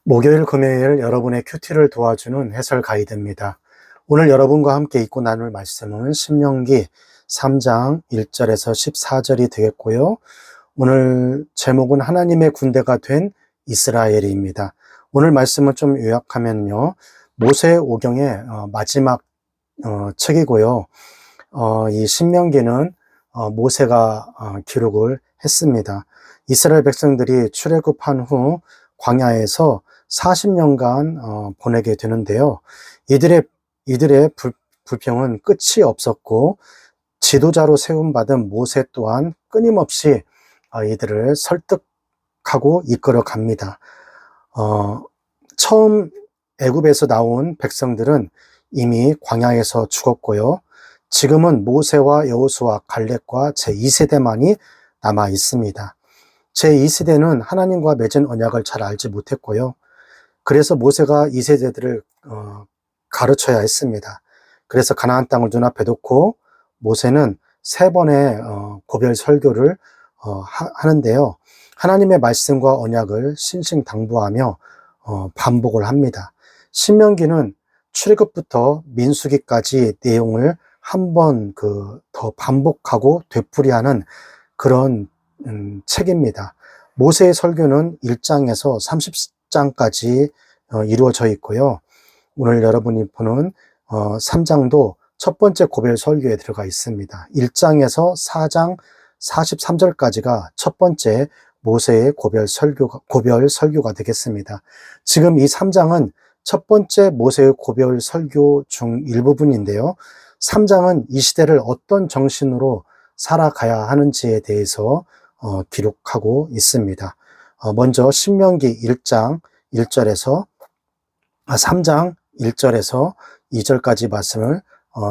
목요일, 금요일 여러분의 큐티를 도와주는 해설 가이드입니다. 오늘 여러분과 함께 읽고 나눌 말씀은 신명기 3장 1절에서 14절이 되겠고요. 오늘 제목은 하나님의 군대가 된 이스라엘입니다. 오늘 말씀을 좀 요약하면요. 모세 오경의 마지막 책이고요. 이 신명기는 모세가 기록을 했습니다. 이스라엘 백성들이 출애굽한 후 광야에서 40년간 보내게 되는데요. 이들의 불평은 끝이 없었고 지도자로 세움받은 모세 또한 끊임없이 이들을 설득하고 이끌어 갑니다. 처음 애굽에서 나온 백성들은 이미 광야에서 죽었고요. 지금은 모세와 여호수아, 갈렙과 제2세대만이 남아 있습니다. 제2세대는 하나님과 맺은 언약을 잘 알지 못했고요. 그래서 모세가 2세대들을 가르쳐야 했습니다. 그래서 가나안 땅을 눈앞에 놓고 모세는 3번의 고별 설교를 하는데요. 하나님의 말씀과 언약을 신신당부하며 반복을 합니다. 신명기는 출애굽부터 민수기까지 내용을 한 번 더 반복하고 되풀이하는 그런 책입니다. 모세의 설교는 1장에서 30장까지 이루어져 있고요. 오늘 여러분이 보는 3장도 첫 번째 고별 설교에 들어가 있습니다. 1장에서 4장 43절까지가 첫 번째 모세의 고별 설교가 되겠습니다. 지금 이 3장은 첫 번째 모세의 고별 설교 중 일부분인데요. 3장은 이 시대를 어떤 정신으로 살아가야 하는지에 대해서 기록하고 있습니다. 먼저 신명기 1장 1절에서 3장 1절에서 2절까지 말씀을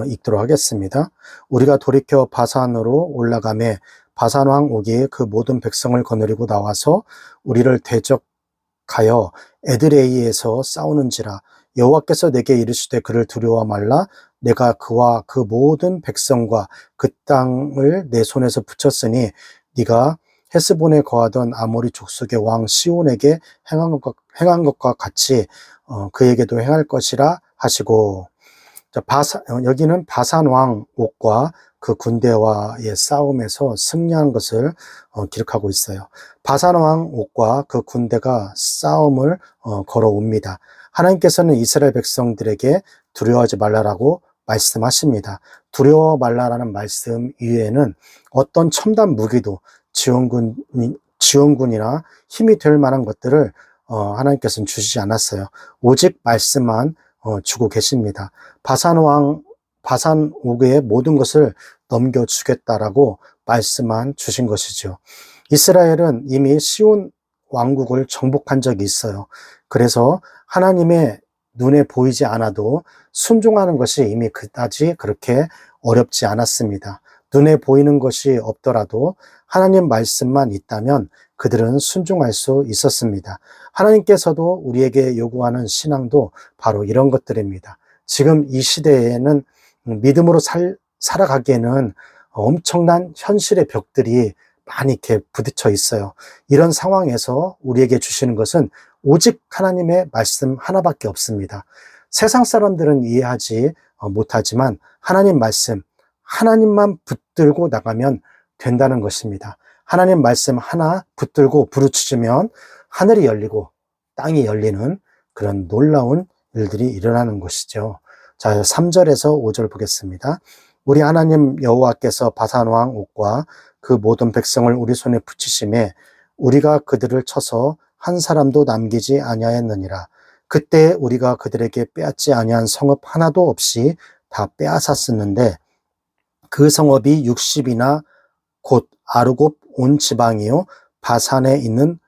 읽도록 하겠습니다. 우리가 돌이켜 바산으로 올라가매 바산 왕 오기에 그 모든 백성을 거느리고 나와서 우리를 대적하여 에드레이에서 싸우는지라. 여호와께서 내게 이르시되 그를 두려워 말라. 내가 그와 그 모든 백성과 그 땅을 내 손에서 붙였으니 네가 헤스본에 거하던 아모리 족속의 왕 시온에게 행한 것과 같이 그에게도 행할 것이라 하시고, 여기는 바산 왕 옥과 그 군대와의 싸움에서 승리한 것을 기록하고 있어요. 바산 왕 옥과 그 군대가 싸움을 걸어옵니다. 하나님께서는 이스라엘 백성들에게 두려워하지 말라라고 말씀하십니다. 두려워 말라라는 말씀 이외에는 어떤 첨단 무기도 지원군이나 힘이 될 만한 것들을 하나님께서는 주시지 않았어요. 오직 말씀만 주고 계십니다. 바산 옥의 모든 것을 넘겨주겠다라고 말씀만 주신 것이죠. 이스라엘은 이미 시온 왕국을 정복한 적이 있어요. 그래서 하나님의 눈에 보이지 않아도 순종하는 것이 이미 그다지 그렇게 어렵지 않았습니다. 눈에 보이는 것이 없더라도 하나님 말씀만 있다면 그들은 순종할 수 있었습니다. 하나님께서도 우리에게 요구하는 신앙도 바로 이런 것들입니다. 지금 이 시대에는 믿음으로 살아가기에는 엄청난 현실의 벽들이 많이 이렇게 부딪혀 있어요. 이런 상황에서 우리에게 주시는 것은 오직 하나님의 말씀 하나밖에 없습니다. 세상 사람들은 이해하지 못하지만 하나님 말씀, 하나님만 붙들고 나가면 된다는 것입니다. 하나님 말씀 하나 붙들고 부르짖으면 하늘이 열리고 땅이 열리는 그런 놀라운 일들이 일어나는 것이죠. 자, 3절에서 5절 보겠습니다. 우리 하나님 여호와께서 바산 왕 옥과 그 모든 백성을 우리 손에 붙이심에 우리가 그들을 쳐서 한 사람도 남기지 아니하였느니라. 그때 우리가 그들에게 빼앗지 아니한 성읍 하나도 없이 다 빼앗았었는데 그 성읍이 60이나 곧 아르곱 온 지방이요 바산에 있는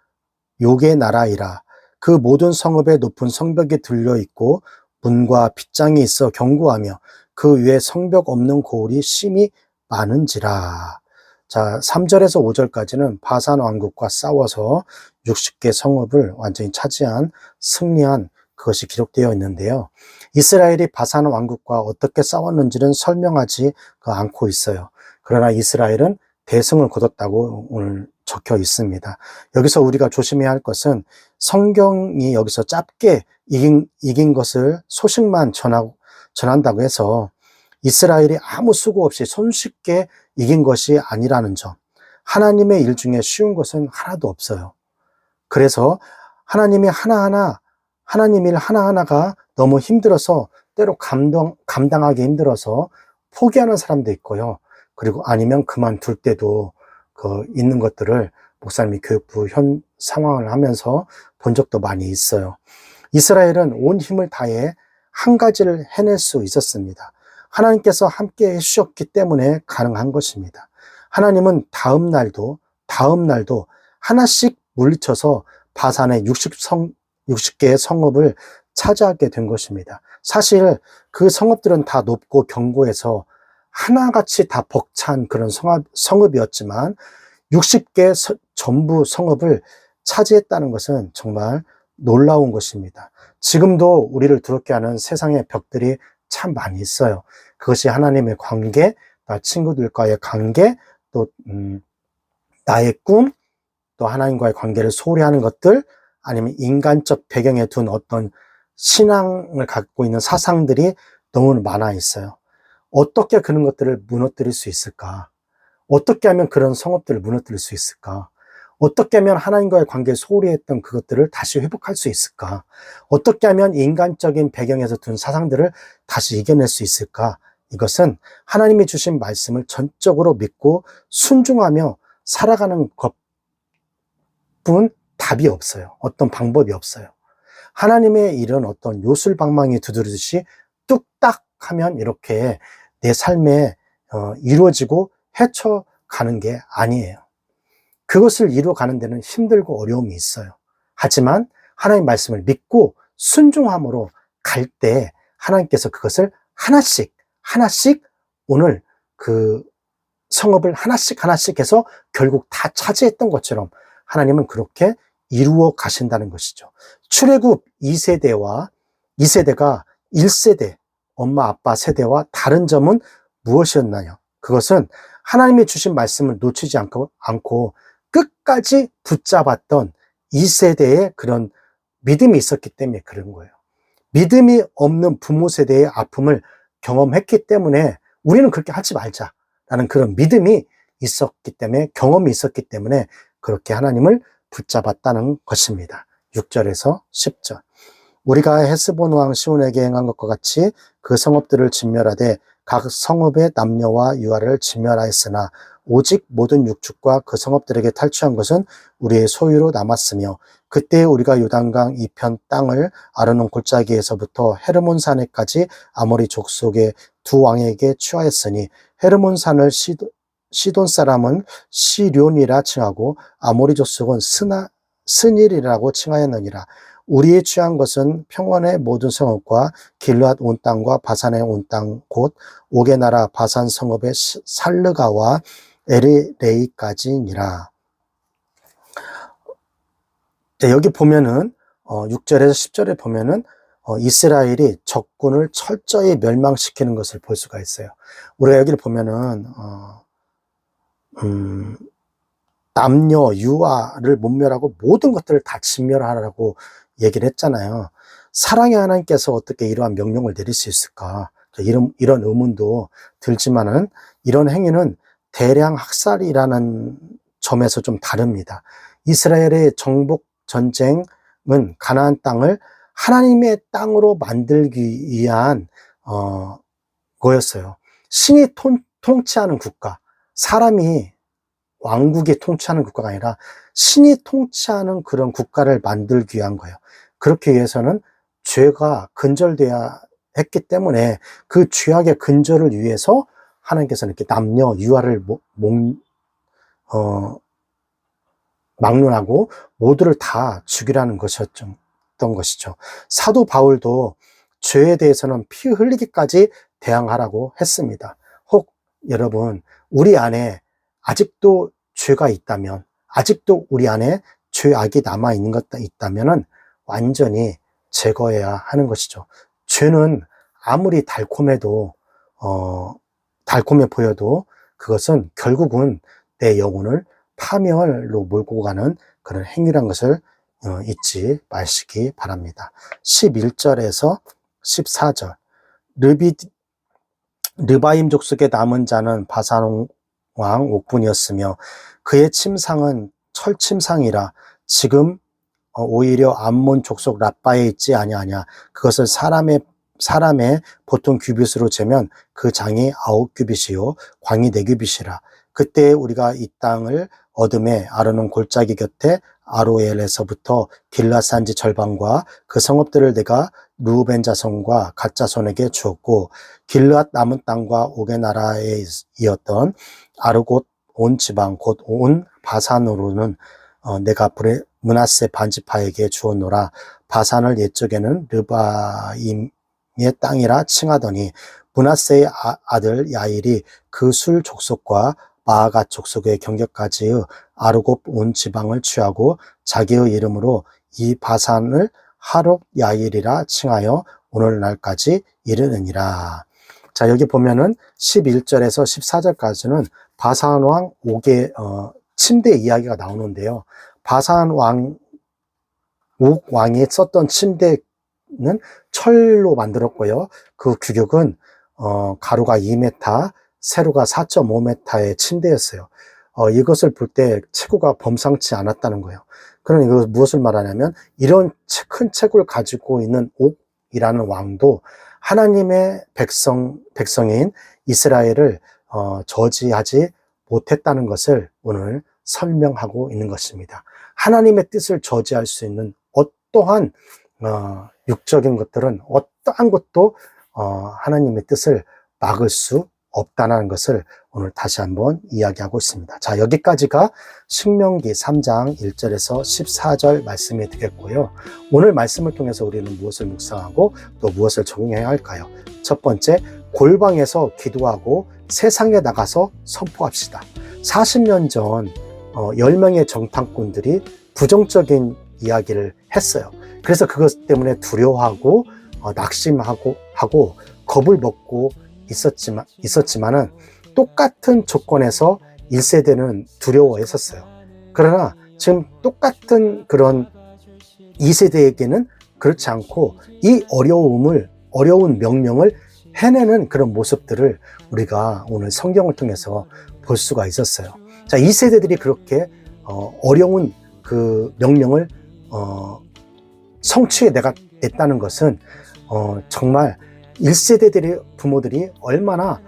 요게 나라이라. 그 모든 성읍에 높은 성벽이 들려 있고 문과 빗장이 있어 견고하며 그 위에 성벽 없는 고을이 심히 많은지라. 자, 3절에서 5절까지는 바산 왕국과 싸워서 60개 성읍을 완전히 차지한 승리한 그것이 기록되어 있는데요. 이스라엘이 바산 왕국과 어떻게 싸웠는지는 설명하지 않고 있어요. 그러나 이스라엘은 대승을 거뒀다고 오늘 적혀 있습니다. 여기서 우리가 조심해야 할 것은 성경이 여기서 짧게 이긴 것을 소식만 전한다고 해서 이스라엘이 아무 수고 없이 손쉽게 이긴 것이 아니라는 점. 하나님의 일 중에 쉬운 것은 하나도 없어요. 그래서 하나님 일 하나하나가 너무 힘들어서 때로 감당하기 힘들어서 포기하는 사람도 있고요. 그리고 아니면 그만둘 때도 있는 것들을 목사님이 교육부 현 상황을 하면서 본 적도 많이 있어요. 이스라엘은 온 힘을 다해 한 가지를 해낼 수 있었습니다. 하나님께서 함께 해주셨기 때문에 가능한 것입니다. 하나님은 다음 날도 하나씩 물리쳐서 바산의 60개의 성읍을 차지하게 된 것입니다. 사실 그 성읍들은 다 높고 견고해서 하나같이 다 벅찬 그런 성읍이었지만 60개 전부 성읍을 차지했다는 것은 정말 놀라운 것입니다. 지금도 우리를 두렵게 하는 세상의 벽들이 참 많이 있어요. 그것이 하나님의 관계, 나 친구들과의 관계, 또 나의 꿈, 또 하나님과의 관계를 소홀히 하는 것들, 아니면 인간적 배경에 둔 어떤 신앙을 갖고 있는 사상들이 너무 많아 있어요. 어떻게 그런 것들을 무너뜨릴 수 있을까? 어떻게 하면 그런 성읍들을 무너뜨릴 수 있을까? 어떻게 하면 하나님과의 관계를 소홀히 했던 그것들을 다시 회복할 수 있을까? 어떻게 하면 인간적인 배경에서 둔 사상들을 다시 이겨낼 수 있을까? 이것은 하나님이 주신 말씀을 전적으로 믿고 순종하며 살아가는 것뿐 답이 없어요. 어떤 방법이 없어요. 하나님의 일은 어떤 요술방망이 두드리듯이 뚝딱 하면 이렇게 내 삶에 이루어지고 헤쳐가는 게 아니에요. 그것을 이루어가는 데는 힘들고 어려움이 있어요. 하지만 하나님 말씀을 믿고 순종함으로 갈 때 하나님께서 그것을 하나씩 오늘 그 성읍을 하나씩 해서 결국 다 차지했던 것처럼 하나님은 그렇게 이루어 가신다는 것이죠. 출애굽 2세대가 1세대 엄마 아빠 세대와 다른 점은 무엇이었나요? 그것은 하나님이 주신 말씀을 놓치지 않고 끝까지 붙잡았던 2세대의 그런 믿음이 있었기 때문에 그런 거예요. 믿음이 없는 부모 세대의 아픔을 경험했기 때문에 우리는 그렇게 하지 말자라는 그런 믿음이 있었기 때문에, 경험이 있었기 때문에 그렇게 하나님을 붙잡았다는 것입니다. 6절에서 10절. 우리가 헤스본 왕 시온에게 행한 것과 같이 그 성읍들을 진멸하되 각 성읍의 남녀와 유아를 진멸하였으나 오직 모든 육축과 그 성읍들에게 탈취한 것은 우리의 소유로 남았으며, 그때 우리가 요단강 이편 땅을 아르논 골짜기에서부터 헤르몬 산에까지 아모리 족속의 두 왕에게 취하였으니, 헤르몬 산을 시돈 사람은 시뇽이라 칭하고 아모리 족속은 스닐이라고 칭하였느니라. 우리의 취한 것은 평원의 모든 성읍과 길르앗 온 땅과 바산의 온 땅 곧 옥의 나라 바산 성읍의 살르가와 에리레이까지니라. 여기 보면은 6절에서 10절에 보면은 이스라엘이 적군을 철저히 멸망시키는 것을 볼 수가 있어요. 우리가 여기를 보면은 남녀 유아를 못멸하고 모든 것들을 다 진멸하라고 얘기를 했잖아요. 사랑의 하나님께서 어떻게 이러한 명령을 내릴 수 있을까? 이런 의문도 들지만은 이런 행위는 대량 학살이라는 점에서 좀 다릅니다. 이스라엘의 정복 전쟁은 가나안 땅을 하나님의 땅으로 만들기 위한 거였어요. 신이 통치하는 국가, 사람이 왕국이 통치하는 국가가 아니라 신이 통치하는 그런 국가를 만들기 위한 거예요. 그렇기 위해서는 죄가 근절돼야 했기 때문에 그 죄악의 근절을 위해서 하나님께서는 이렇게 남녀 유아를 막론하고 모두를 다 죽이라는 것이었던 것이죠. 사도 바울도 죄에 대해서는 피 흘리기까지 대항하라고 했습니다. 혹 여러분, 우리 안에 아직도 죄가 있다면, 아직도 우리 안에 죄악이 남아있는 것 있다면 완전히 제거해야 하는 것이죠. 죄는 아무리 달콤해 보여도 그것은 결국은 내 영혼을 파멸로 몰고 가는 그런 행위란 것을 잊지 마시기 바랍니다. 11절에서 14절. 르바임 족속의 남은 자는 바산 왕 옥분이었으며 그의 침상은 철침상이라 지금 오히려 암몬 족속 라빠에 있지 아니하냐. 그것을 사람의 보통 규빗으로 재면 그 장이 9규빗이요 광이 4규빗이라. 그때 우리가 이 땅을 얻음에 아르논 골짜기 곁에 아로엘에서부터 길앗 산지 절반과 그 성읍들을 내가 루벤 자손과 갓 자손에게 주었고, 길앗 남은 땅과 옥의 나라에 이었던 아르곳 온 지방 곧 온 바산으로는 내가 므낫세 반지파에게 주었노라. 바산을 옛적에는 르바임의 땅이라 칭하더니 므낫세의 아들 야일이 그 술 족속과 마아갓 족속의 경계까지의 아르곱 온 지방을 취하고 자기의 이름으로 이 바산을 하롭 야일이라 칭하여 오늘날까지 이르느니라. 자, 여기 보면은 11절에서 14절까지는 바산 왕 옥의 침대 이야기가 나오는데요. 바산 왕, 옥 왕이 썼던 침대는 철로 만들었고요. 그 규격은 가로가 2m, 세로가 4.5m의 침대였어요. 이것을 볼 때 체구가 범상치 않았다는 거예요. 그럼 이거 무엇을 말하냐면, 이런 큰 체구를 가지고 있는 옥이라는 왕도 하나님의 백성인 이스라엘을 저지하지 못했다는 것을 오늘 설명하고 있는 것입니다. 하나님의 뜻을 저지할 수 있는 어떠한 육적인 것들은, 어떠한 것도 하나님의 뜻을 막을 수 없다는 것을 오늘 다시 한번 이야기하고 있습니다. 자, 여기까지가 신명기 3장 1절에서 14절 말씀이 되겠고요. 오늘 말씀을 통해서 우리는 무엇을 묵상하고 또 무엇을 적용해야 할까요? 첫 번째, 골방에서 기도하고 세상에 나가서 선포합시다. 40년 전 10명의 정탐꾼들이 부정적인 이야기를 했어요. 그래서 그것 때문에 두려워하고 낙심하고 겁을 먹고 있었지만은 똑같은 조건에서 1세대는 두려워했었어요. 그러나 지금 똑같은 그런 2세대에게는 그렇지 않고 이 어려운 명령을 해내는 그런 모습들을 우리가 오늘 성경을 통해서 볼 수가 있었어요. 자, 2세대들이 그렇게 어려운 그 명령을 성취해냈다는 것은 정말 1세대들의 부모들이 얼마나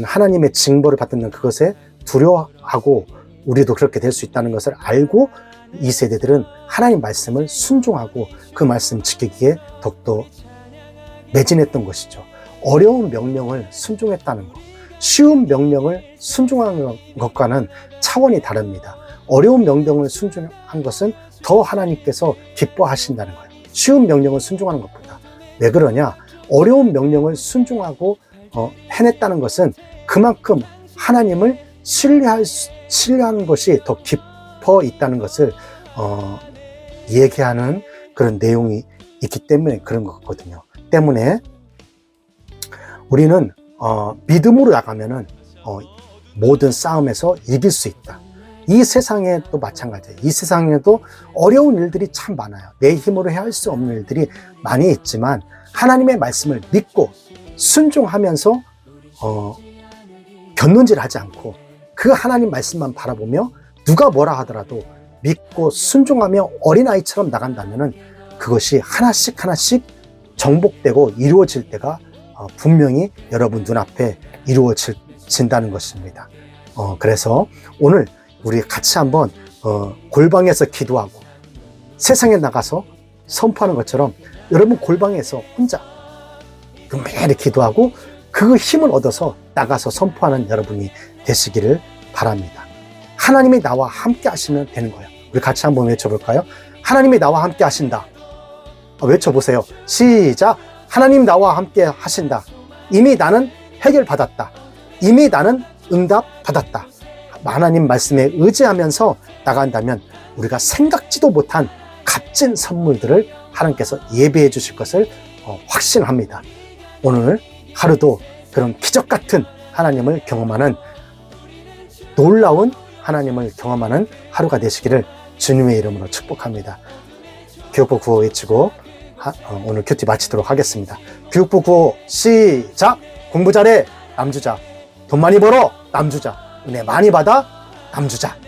하나님의 징벌을 받는 그것에 두려워하고 우리도 그렇게 될 수 있다는 것을 알고 2세대들은 하나님 말씀을 순종하고 그 말씀 지키기에 더욱더 매진했던 것이죠. 어려운 명령을 순종했다는 것, 쉬운 명령을 순종하는 것과는 차원이 다릅니다. 어려운 명령을 순종한 것은 더 하나님께서 기뻐하신다는 거예요. 쉬운 명령을 순종하는 것보다. 왜 그러냐? 어려운 명령을 순종하고 해냈다는 것은 그만큼 하나님을 신뢰하는 것이 더 깊어 있다는 것을 얘기하는 그런 내용이 있기 때문에 그런 것 같거든요. 때문에 우리는 믿음으로 나가면은 모든 싸움에서 이길 수 있다. 이 세상에도 마찬가지예요. 이 세상에도 어려운 일들이 참 많아요. 내 힘으로 해할 수 없는 일들이 많이 있지만 하나님의 말씀을 믿고 순종하면서 곁눈질하지 않고 그 하나님 말씀만 바라보며 누가 뭐라 하더라도 믿고 순종하며 어린아이처럼 나간다면은 그것이 하나씩 정복되고 이루어질 때가 분명히 여러분 눈앞에 이루어진다는 것입니다. 그래서 오늘 우리 같이 한번 골방에서 기도하고 세상에 나가서 선포하는 것처럼 여러분 골방에서 혼자 매일 기도하고 그 힘을 얻어서 나가서 선포하는 여러분이 되시기를 바랍니다. 하나님이 나와 함께 하시면 되는 거예요. 우리 같이 한번 외쳐볼까요? 하나님이 나와 함께 하신다. 외쳐보세요. 시작! 하나님 나와 함께 하신다. 이미 나는 해결받았다. 이미 나는 응답 받았다. 하나님 말씀에 의지하면서 나간다면 우리가 생각지도 못한 값진 선물들을 하나님께서 예배해 주실 것을 확신합니다. 오늘 하루도 그런 기적 같은 하나님을 경험하는 놀라운 하나님을 경험하는 하루가 되시기를 주님의 이름으로 축복합니다. 교육부 구호 외치고 오늘 큐티 마치도록 하겠습니다. 교육부 구호 시작! 공부 잘해 남주자, 돈 많이 벌어 남주자, 은혜 많이 받아 남주자.